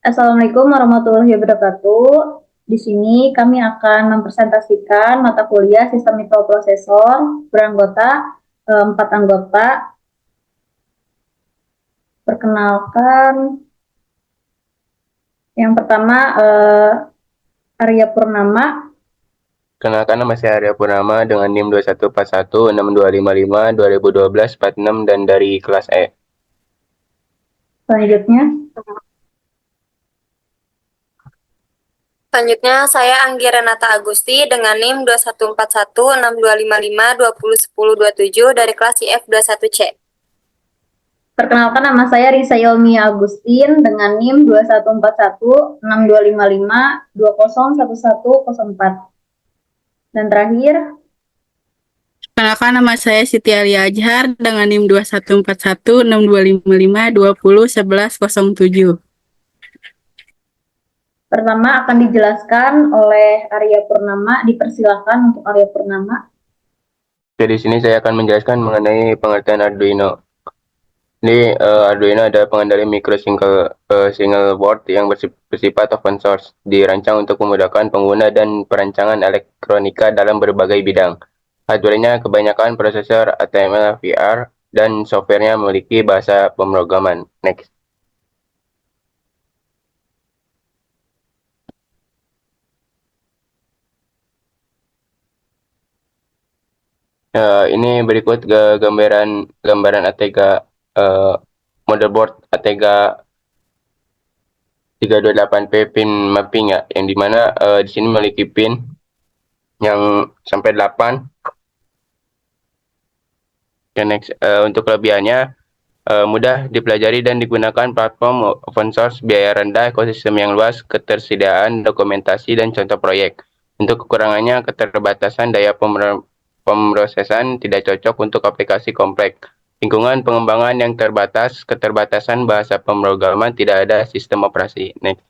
Assalamualaikum warahmatullahi wabarakatuh. Di sini kami akan mempresentasikan mata kuliah Sistem Mikroprosesor beranggota 4 anggota. Perkenalkan, yang pertama Arya Purnama. Kenalkan, nama saya Arya Purnama dengan NIM 21416255 2012 46 dan dari kelas E. Selanjutnya, Selanjutnya, saya Anggi Renata Agusti dengan NIM 21416255201027 dari kelas IF 21C. perkenalkan nama saya Risa Yolmi Agustin dengan NIM 21416255201104. Dan terakhir, Perkenalkan, nama saya Siti Alia Ajhar dengan NIM 21416255201107. pertama akan dijelaskan oleh Arya Purnama. Dipersilakan untuk Arya Purnama. Oke, di sini saya akan menjelaskan mengenai pengertian Arduino. Ini Arduino adalah pengendali micro single board yang bersifat open source, dirancang untuk memudahkan pengguna dan perancangan elektronika dalam berbagai bidang. Hardware-nya kebanyakan prosesor ATmL VR dan software-nya memiliki bahasa pemrograman. Next. Ini berikut gambaran Atega motherboard Atega 328P pin mapping ya, yang dimana di sini memiliki pin yang sampai 8. Okay, next. Untuk kelebihannya mudah dipelajari dan digunakan, platform open source, biaya rendah, ekosistem yang luas, ketersediaan dokumentasi dan contoh proyek. Untuk kekurangannya, keterbatasan daya pemrosesan, tidak cocok untuk aplikasi kompleks. Lingkungan pengembangan yang terbatas, keterbatasan bahasa pemrograman, tidak ada sistem operasi. Next.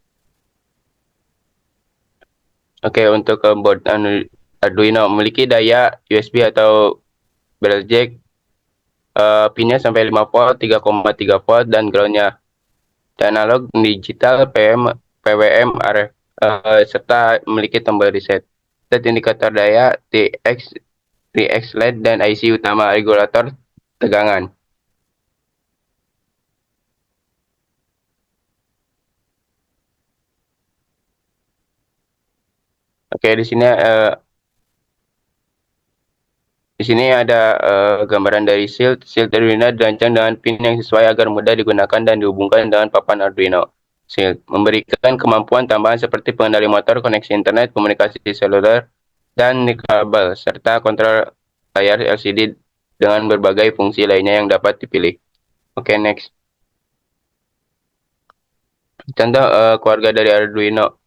Oke, untuk board Arduino memiliki daya USB atau barrel jack, pinnya sampai 5 volt, 3,3 volt, dan groundnya analog, digital, PWM, RF, serta memiliki tombol reset. Set indikator daya, TX LED, dan IC utama regulator tegangan. Oke, di sini ada gambaran dari shield. Shield Arduino dirancang dengan pin yang sesuai agar mudah digunakan dan dihubungkan dengan papan Arduino. Shield memberikan kemampuan tambahan seperti pengendali motor, koneksi internet, komunikasi seluler, dan kabel, serta kontrol layar LCD dengan berbagai fungsi lainnya yang dapat dipilih. Oke, next. Contoh keluarga dari Arduino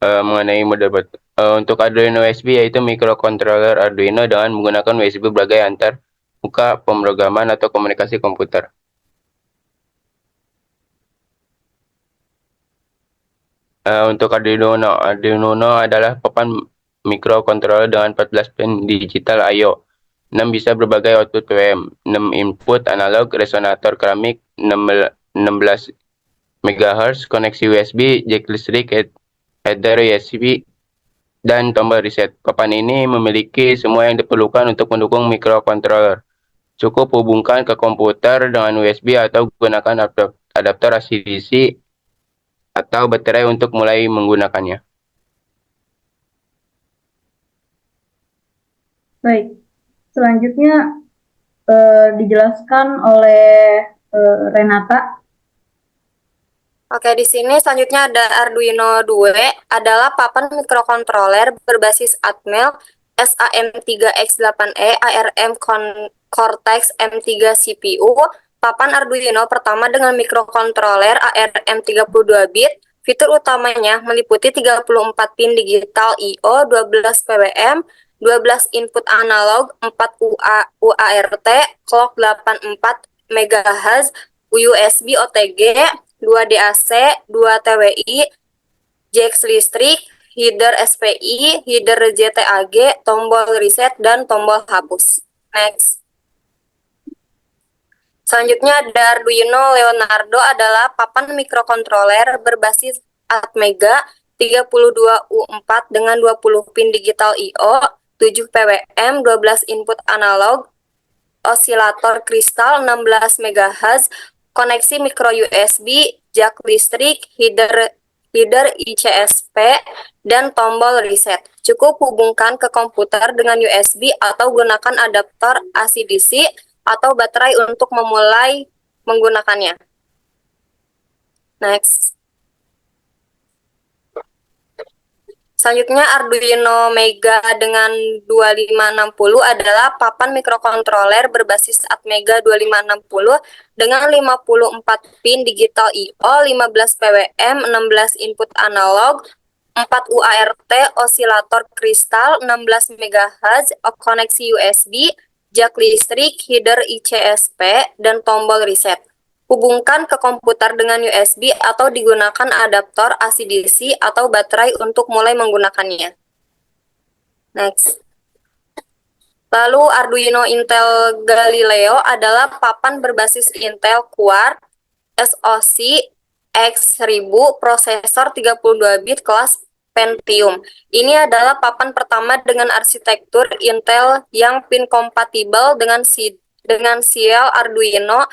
mengenai motherboard. Untuk Arduino USB, yaitu microcontroller Arduino dengan menggunakan USB sebagai antar muka pemrograman atau komunikasi komputer. Untuk Arduino adalah papan microcontroller dengan 14 pin digital I/O. 6 bisa berbagai output PWM, 6 input analog, resonator keramik, 16 MHz, koneksi USB, jack listrik, header USB, dan tombol reset. Papan ini memiliki semua yang diperlukan untuk mendukung microcontroller. Cukup hubungkan ke komputer dengan USB atau gunakan adapter AC/DC atau baterai untuk mulai menggunakannya. Baik, selanjutnya dijelaskan oleh Renata. Oke, di sini selanjutnya ada Arduino 2, adalah papan mikrokontroler berbasis Atmel SAM3X8E ARM Cortex M3 CPU. Papan Arduino pertama dengan mikrokontroler ARM 32 bit. Fitur utamanya meliputi 34 pin digital I/O, 12 PWM, 12 input analog, 4 UART, clock 84 MHz, USB OTG, 2 DAC, 2 TWI, jack listrik, header SPI, header JTAG, tombol reset, dan tombol hapus. Next. Selanjutnya ada Arduino Leonardo adalah papan mikrokontroler berbasis Atmega 32U4 dengan 20 pin digital I/O, 7 PWM, 12 input analog, osilator kristal 16 MHz, koneksi micro USB, jack listrik, header ICSP, dan tombol reset. Cukup hubungkan ke komputer dengan USB atau gunakan adaptor AC/DC atau baterai untuk memulai menggunakannya. Next. Selanjutnya Arduino Mega dengan 2560 adalah papan mikrokontroler berbasis Atmega 2560 dengan 54 pin digital I/O, 15 PWM, 16 input analog, 4 UART, osilator kristal, 16 MHz, koneksi USB, jack listrik, header ICSP, dan tombol reset. Hubungkan ke komputer dengan USB atau digunakan adaptor AC/DC atau baterai untuk mulai menggunakannya. Next. Lalu Arduino Intel Galileo adalah papan berbasis Intel Core SoC X1000 prosesor 32 bit kelas Pentium. Ini adalah papan pertama dengan arsitektur Intel yang pin kompatibel dengan serial Arduino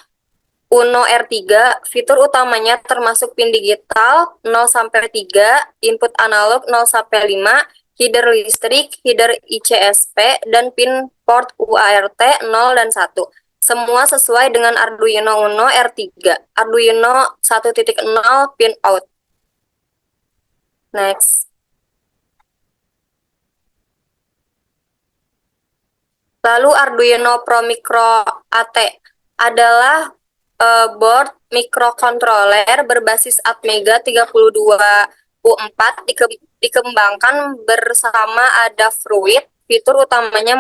Uno R3. Fitur utamanya termasuk pin digital 0-3, input analog 0-5, header listrik, header ICSP, dan pin port UART 0 dan 1. Semua sesuai dengan Arduino Uno R3. Arduino 1.0 pin out. Next. Lalu Arduino Pro Micro AT adalah board mikrokontroler berbasis Atmega 32U4 dikembangkan bersama Adafruit. Fitur utamanya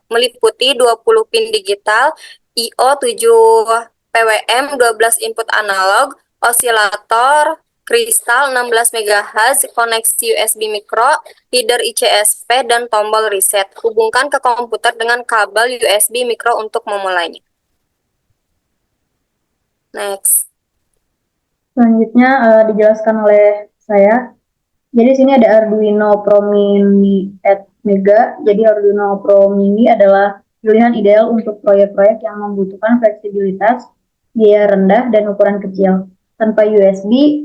meliputi 20 pin digital, I/O 7 PWM, 12 input analog, osilator kristal 16 MHz, koneksi USB micro, header ICSP, dan tombol reset. Hubungkan ke komputer dengan kabel USB micro untuk memulainya. Next. Selanjutnya dijelaskan oleh saya. Jadi sini ada Arduino Pro Mini Atmega. Jadi Arduino Pro Mini adalah pilihan ideal untuk proyek-proyek yang membutuhkan fleksibilitas, biaya rendah, dan ukuran kecil. Tanpa USB,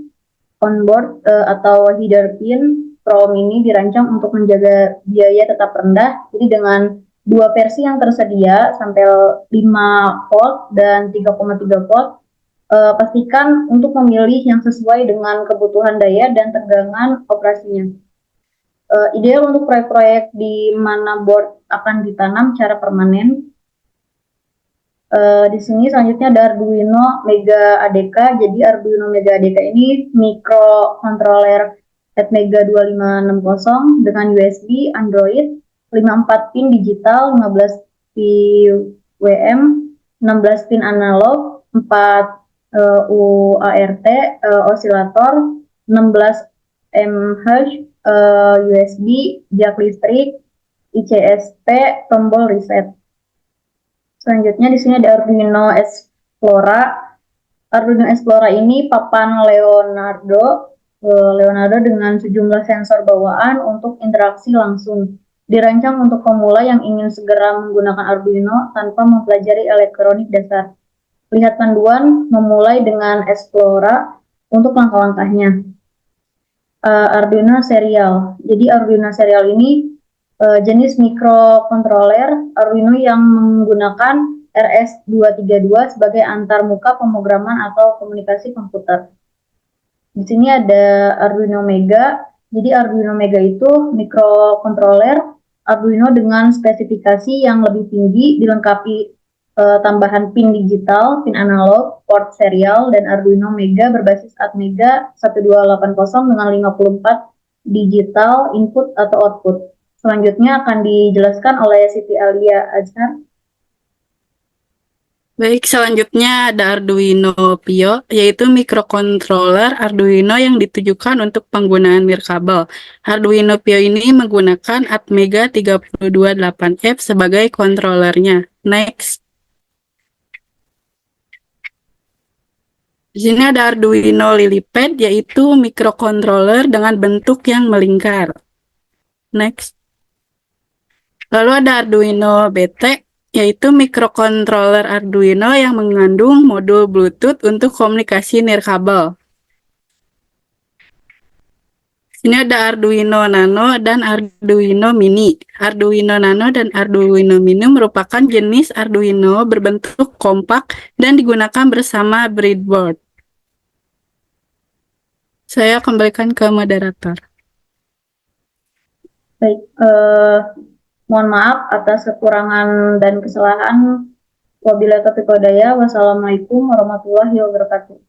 onboard atau header pin, Pro Mini dirancang untuk menjaga biaya tetap rendah. Jadi dengan dua versi yang tersedia, sampai 5 volt dan 3,3 volt, pastikan untuk memilih yang sesuai dengan kebutuhan daya dan tegangan operasinya. Ideal untuk proyek-proyek di mana board akan ditanam secara permanen. Di sini selanjutnya ada Arduino Mega ADK. Jadi Arduino Mega ADK ini mikrokontroler Atmega 2560 dengan USB, Android, 54 pin digital, 15 PWM, 16 pin analog, 4 UART, osilator, 16 mHz, USB, jack listrik, ICSP, tombol reset. Selanjutnya di sini ada Arduino Explora. Arduino Explora ini papan Leonardo dengan sejumlah sensor bawaan untuk interaksi langsung. Dirancang untuk pemula yang ingin segera menggunakan Arduino tanpa mempelajari elektronik dasar. Lihat panduan memulai dengan Explora untuk langkah-langkahnya. Arduino serial. Jadi Arduino serial ini jenis mikrokontroler Arduino yang menggunakan RS-232 sebagai antarmuka pemrograman atau komunikasi komputer. Di sini ada Arduino Mega. Jadi Arduino Mega itu mikrokontroler Arduino dengan spesifikasi yang lebih tinggi, dilengkapi tambahan pin digital, pin analog, port serial, dan Arduino Mega berbasis Atmega 1280 dengan 54 digital input atau output. Selanjutnya akan dijelaskan oleh Siti Alia Azhar. Baik, selanjutnya ada Arduino Pio, yaitu mikrokontroler Arduino yang ditujukan untuk penggunaan nirkabel. Arduino Pio ini menggunakan Atmega 328F sebagai kontrolernya. Next. Di sini ada Arduino Lilypad, yaitu microcontroller dengan bentuk yang melingkar. Next. Lalu ada Arduino BT, yaitu microcontroller Arduino yang mengandung modul Bluetooth untuk komunikasi nirkabel. Ini ada Arduino Nano dan Arduino Mini. Arduino Nano dan Arduino Mini merupakan jenis Arduino berbentuk kompak dan digunakan bersama breadboard. Saya kembalikan ke moderator. Baik, mohon maaf atas kekurangan dan kesalahan. Wabillahi taufiq wal hidayah. Wassalamualaikum warahmatullahi wabarakatuh.